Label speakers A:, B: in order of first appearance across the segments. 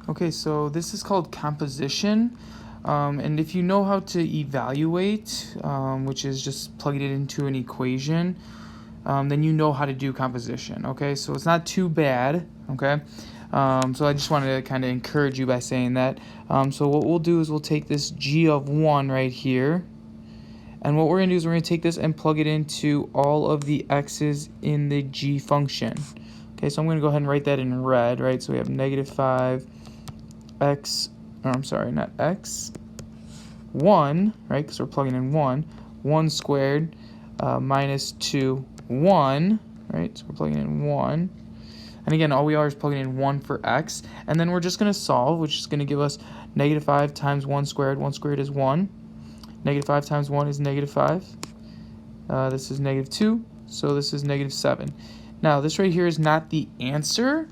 A: Okay, so this is called composition. And if you know how to evaluate, which is just plugging it into an equation, then you know how to do composition. Okay, so it's not too bad. Okay, so I just wanted to kind of encourage you by saying that. So what we'll do is we'll take this g of 1 right here. And what we're going to do is we're going to take this and plug it into all of the x's in the g function. Okay, so I'm going to go ahead and write that in red, right? So we have negative 5 x, or I'm sorry, not x, 1, right, because we're plugging in 1 squared, minus 2, 1, right, so we're plugging in 1. And again, all we are is plugging in 1 for x. And then we're just going to solve, which is going to give us negative 5 times 1 squared. 1 squared is 1. Negative 5 times 1 is negative 5. This is negative 2, so this is negative 7. Now, this right here is not the answer,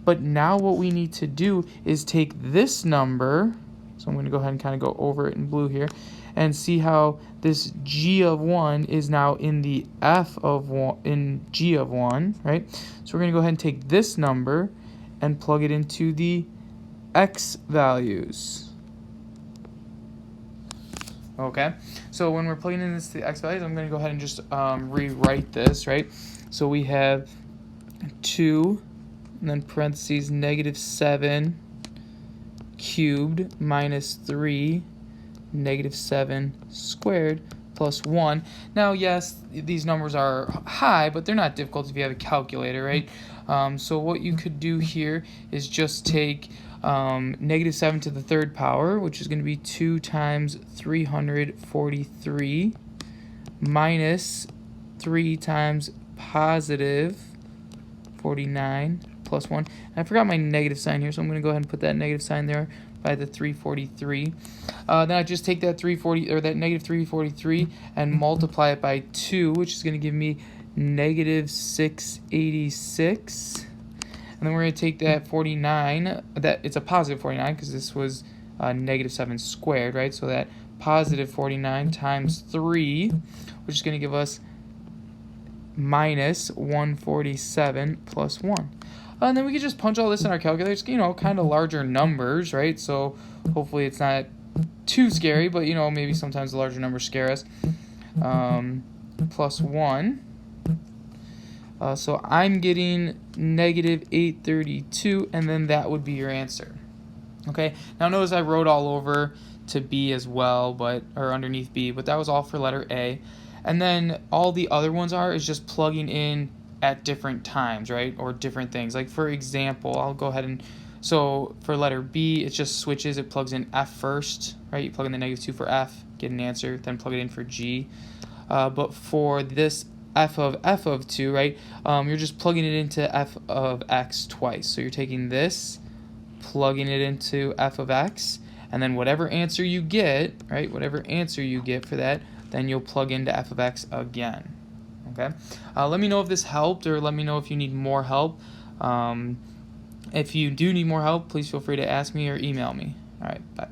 A: but now what we need to do is take this number, so I'm going to go ahead and kind of go over it in blue here, and see how this g of 1 is now in the f of 1, in g of 1, right? So we're going to go ahead and take this number and plug it into the x values. Okay, so when we're plugging in this to the x values, I'm going to go ahead and just rewrite this, right? So we have 2, and then parentheses, negative 7 cubed minus 3, negative 7 squared plus 1. Now, yes, these numbers are high, but they're not difficult if you have a calculator, right? So what you could do here is just take negative 7 to the third power, which is going to be 2 times 343 minus 3 times positive 49 plus 1. And I forgot my negative sign here, so I'm going to go ahead and put that negative sign there by the 343. Then I just take that that negative 343 and multiply it by 2, which is going to give me negative 686. And then we're going to take that 49, that it's a positive 49 because this was negative 7 squared, right? So that positive 49 times 3, which is going to give us minus 147 plus 1. And then we can just punch all this in our calculators, kind of larger numbers, right? So hopefully it's not too scary, but, maybe sometimes the larger numbers scare us. Plus 1. So I'm getting negative 832, and then that would be your answer. Okay, now notice I wrote all over to B as well, or underneath B, but that was all for letter A. And then all the other ones is just plugging in at different times, right, or different things. Like, for example, I'll go ahead and, so for letter B, it just switches. It plugs in F first, right? You plug in the negative 2 for F, get an answer, then plug it in for G. But for this f of 2, right, you're just plugging it into f of x twice. So you're taking this, plugging it into f of x, and then whatever answer you get, right, whatever answer you get for that, then you'll plug into f of x again. Okay, let me know if this helped, or let me know if you need more help. If you do need more help, please feel free to ask me or email me. All right, bye.